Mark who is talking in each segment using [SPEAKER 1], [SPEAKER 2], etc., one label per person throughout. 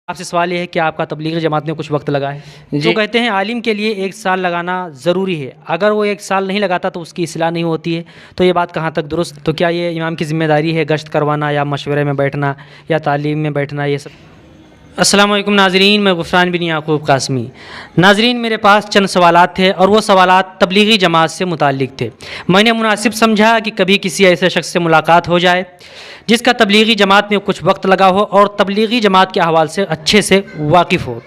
[SPEAKER 1] آپ سے سوال یہ ہے کہ آپ کا تبلیغی جماعت میں کچھ وقت لگا ہے تو کہتے ہیں عالم کے لیے 1 سال لگانا ضروری ہے، اگر وہ 1 سال نہیں لگاتا تو اس کی اصلاح نہیں ہوتی ہے، تو یہ بات کہاں تک درست؟ تو کیا یہ امام کی ذمہ داری ہے گشت کروانا یا مشورے میں بیٹھنا یا تعلیم میں بیٹھنا یہ سب؟ السلام علیکم ناظرین، میں غفران بن یعقوب قاسمی۔ ناظرین، میرے پاس چند سوالات تھے اور وہ سوالات تبلیغی جماعت سے متعلق تھے۔ میں نے مناسب سمجھا کہ کبھی کسی ایسے شخص سے ملاقات ہو جائے جس کا تبلیغی جماعت میں کچھ وقت لگا ہو اور تبلیغی جماعت کے احوال سے اچھے سے واقف ہو،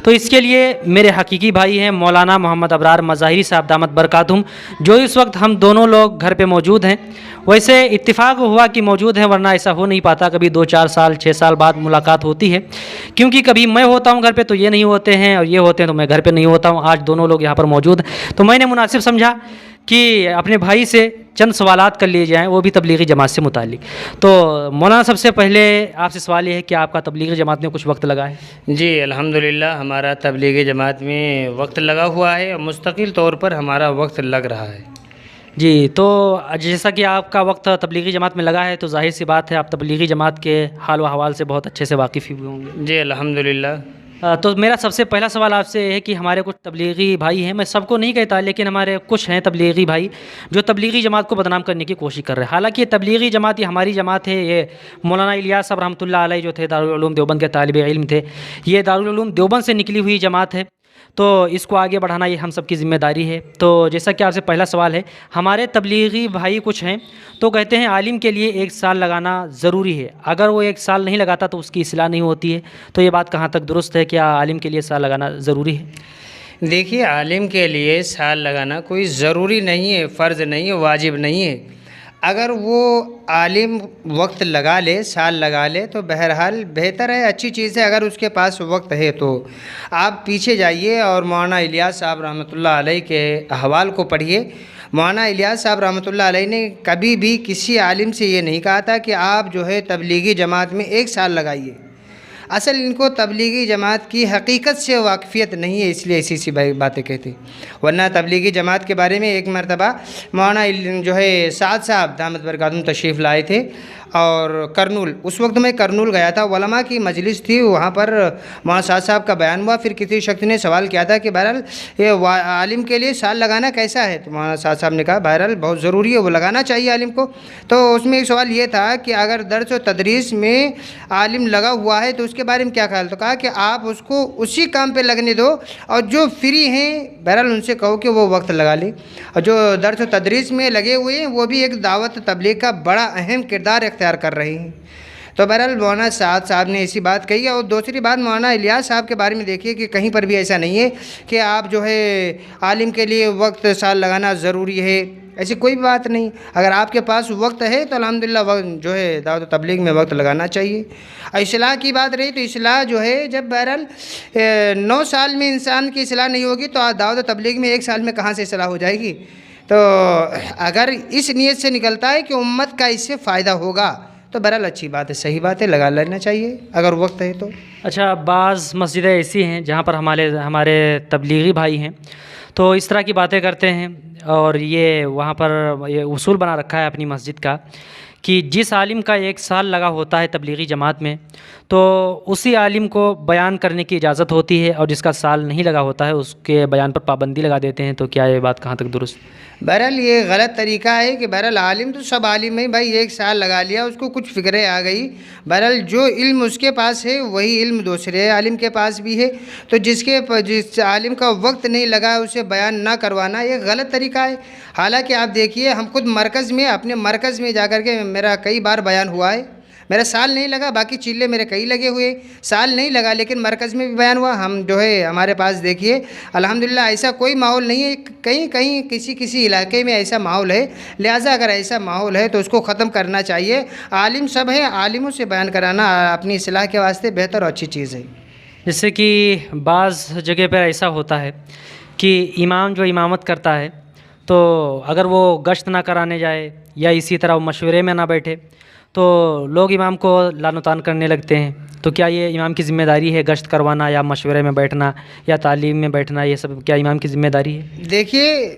[SPEAKER 1] تو اس کے لیے میرے حقیقی بھائی ہیں مولانا محمد ابرار مظاہری صاحب دامت برکاتہم، جو اس وقت ہم دونوں لوگ گھر پہ موجود ہیں۔ ویسے اتفاق ہوا کہ موجود ہیں، ورنہ ایسا ہو نہیں پاتا، کبھی 2-4 سال 6 سال بعد ملاقات ہوتی ہے، کیونکہ کبھی میں ہوتا ہوں گھر پہ تو یہ نہیں ہوتے ہیں، اور یہ ہوتے ہیں تو میں گھر پہ نہیں ہوتا ہوں۔ آج دونوں لوگ یہاں پر موجود ہیں، تو میں نے مناسب سمجھا کہ اپنے بھائی سے چند سوالات کر لیے جائیں، وہ بھی تبلیغی جماعت سے متعلق۔ تو مولانا، سب سے پہلے آپ سے سوال یہ ہے کہ آپ کا تبلیغی جماعت میں کچھ وقت لگا ہے؟
[SPEAKER 2] جی الحمدللہ، ہمارا تبلیغی جماعت میں وقت لگا ہوا ہے اور مستقل طور پر ہمارا وقت لگ رہا ہے۔
[SPEAKER 1] جی، تو جیسا کہ آپ کا وقت تبلیغی جماعت میں لگا ہے تو ظاہر سی بات ہے آپ تبلیغی جماعت کے حال و احوال سے بہت اچھے سے واقف ہوئے ہوں گے۔
[SPEAKER 2] جی الحمدللہ۔
[SPEAKER 1] تو میرا سب سے پہلا سوال آپ سے یہ ہے کہ ہمارے کچھ تبلیغی بھائی ہیں، میں سب کو نہیں کہتا لیکن ہمارے کچھ ہیں تبلیغی بھائی جو تبلیغی جماعت کو بدنام کرنے کی کوشش کر رہے ہیں۔ حالانکہ یہ تبلیغی جماعت یہ ہماری جماعت ہے، یہ مولانا الیاس صاحب رحمۃ اللہ علیہ جو تھے دارالعلوم دیوبند کے طالب علم تھے، یہ دارالعلوم دیوبند سے نکلی ہوئی جماعت ہے، تو اس کو آگے بڑھانا یہ ہم سب کی ذمہ داری ہے۔ تو جیسا کہ آپ سے پہلا سوال ہے، ہمارے تبلیغی بھائی کچھ ہیں تو کہتے ہیں عالم کے لیے 1 سال لگانا ضروری ہے، اگر وہ 1 سال نہیں لگاتا تو اس کی اصلاح نہیں ہوتی ہے، تو یہ بات کہاں تک درست ہے؟ کیا عالم کے لیے سال لگانا ضروری ہے؟
[SPEAKER 2] دیکھیے، عالم کے لیے سال لگانا کوئی ضروری نہیں ہے، فرض نہیں ہے، واجب نہیں ہے۔ اگر وہ عالم وقت لگا لے، سال لگا لے تو بہرحال بہتر ہے، اچھی چیز ہے۔ اگر اس کے پاس وقت ہے تو آپ پیچھے جائیے اور مولانا الیاس صاحب رحمۃ اللہ علیہ کے احوال کو پڑھیے۔ مولانا الیاس صاحب رحمۃ اللہ علیہ نے کبھی بھی کسی عالم سے یہ نہیں کہا تھا کہ آپ جو ہے تبلیغی جماعت میں 1 سال لگائیے۔ اصل ان کو تبلیغی جماعت کی حقیقت سے واقفیت نہیں ہے، اس لیے ایسی سی باتیں کہتے، ورنہ تبلیغی جماعت کے بارے میں ایک مرتبہ مولانا جو ہے سعد صاحب دامت برکاتہم تشریف لائے تھے، اور کرنول، اس وقت میں کرنول گیا تھا، علماء کی مجلس تھی، وہاں پر مولانا سعد صاحب کا بیان ہوا۔ پھر کسی شخص نے سوال کیا تھا کہ بہرحال یہ عالم کے لیے سال لگانا کیسا ہے؟ تو مولانا سعد صاحب نے کہا بہرحال بہت ضروری ہے، وہ لگانا چاہیے عالم کو۔ تو اس میں ایک سوال یہ تھا کہ اگر درس و تدریس میں عالم لگا ہوا ہے تو اس کے بارے میں کیا خیال؟ تو کہا کہ آپ اس کو اسی کام پہ لگنے دو، اور جو فری ہیں بہرحال ان سے کہو کہ وہ وقت لگا لیں، اور جو درس و تدریس میں لگے ہوئے ہیں وہ بھی ایک دعوت تبلیغ کا بڑا اہم کردار اختیار کر رہے ہیں۔ تو بہرحال مولانا سعد صاحب نے ایسی بات کہی ہے۔ اور دوسری بات، مولانا الیاس صاحب کے بارے میں دیکھیے کہ کہیں پر بھی ایسا نہیں ہے کہ آپ جو ہے عالم کے لیے وقت سال لگانا ضروری ہے، ایسی کوئی بات نہیں۔ اگر آپ کے پاس وقت ہے تو الحمدللہ وقت جو ہے دعوت و تبلیغ میں وقت لگانا چاہیے۔ اصلاح کی بات رہی تو اصلاح جو ہے جب بہرحال 9 سال میں انسان کی اصلاح نہیں ہوگی تو دعوت و تبلیغ میں 1 سال میں کہاں سے اصلاح ہو جائے گی؟ تو اگر اس نیت سے نکلتا ہے کہ امت کا اس سے فائدہ ہوگا تو بہرحال اچھی بات ہے، صحیح بات ہے، لگا لینا چاہیے اگر وقت ہے تو۔
[SPEAKER 1] اچھا، بعض مسجدیں ایسی ہیں جہاں پر ہمارے تبلیغی بھائی ہیں تو اس طرح کی باتیں کرتے ہیں، اور یہ وہاں پر یہ اصول بنا رکھا ہے اپنی مسجد کا کہ جس عالم کا 1 سال لگا ہوتا ہے تبلیغی جماعت میں تو اسی عالم کو بیان کرنے کی اجازت ہوتی ہے، اور جس کا سال نہیں لگا ہوتا ہے اس کے بیان پر پابندی لگا دیتے ہیں۔ تو کیا یہ بات کہاں تک درست؟
[SPEAKER 2] بہرحال یہ غلط طریقہ ہے کہ بہرحال عالم تو سب عالم ہے بھائی، 1 سال لگا لیا، اس کو کچھ فکریں آ گئی، بہرحال جو علم اس کے پاس ہے وہی علم دوسرے عالم کے پاس بھی ہے، تو جس عالم کا وقت نہیں لگا اسے بیان نہ کروانا یہ غلط طریقہ ہے۔ حالانکہ آپ دیکھیے، ہم خود اپنے مرکز میں جا کر کے میرا کئی بار بیان ہوا ہے، میرا سال نہیں لگا، باقی چیلے میرے کئی لگے ہوئے، سال نہیں لگا لیکن مرکز میں بھی بیان ہوا۔ ہم جو ہے ہمارے پاس دیکھیے الحمدللہ ایسا کوئی ماحول نہیں ہے، کہیں کسی علاقے میں ایسا ماحول ہے، لہٰذا اگر ایسا ماحول ہے تو اس کو ختم کرنا چاہیے۔ عالم سب ہیں، عالموں سے بیان کرانا اپنی اصلاح کے واسطے بہتر اور اچھی چیز ہے۔
[SPEAKER 1] جس سے کہ بعض جگہ پر ایسا ہوتا ہے کہ امام جو امامت کرتا ہے تو اگر وہ گشت نہ کرانے جائے یا اسی طرح وہ مشورے میں نہ بیٹھے تو لوگ امام کو لعن و طعن کرنے لگتے ہیں، تو کیا یہ امام کی ذمہ داری ہے گشت کروانا یا مشورے میں بیٹھنا یا تعلیم میں بیٹھنا، یہ سب کیا امام کی ذمہ داری ہے؟
[SPEAKER 2] دیکھیے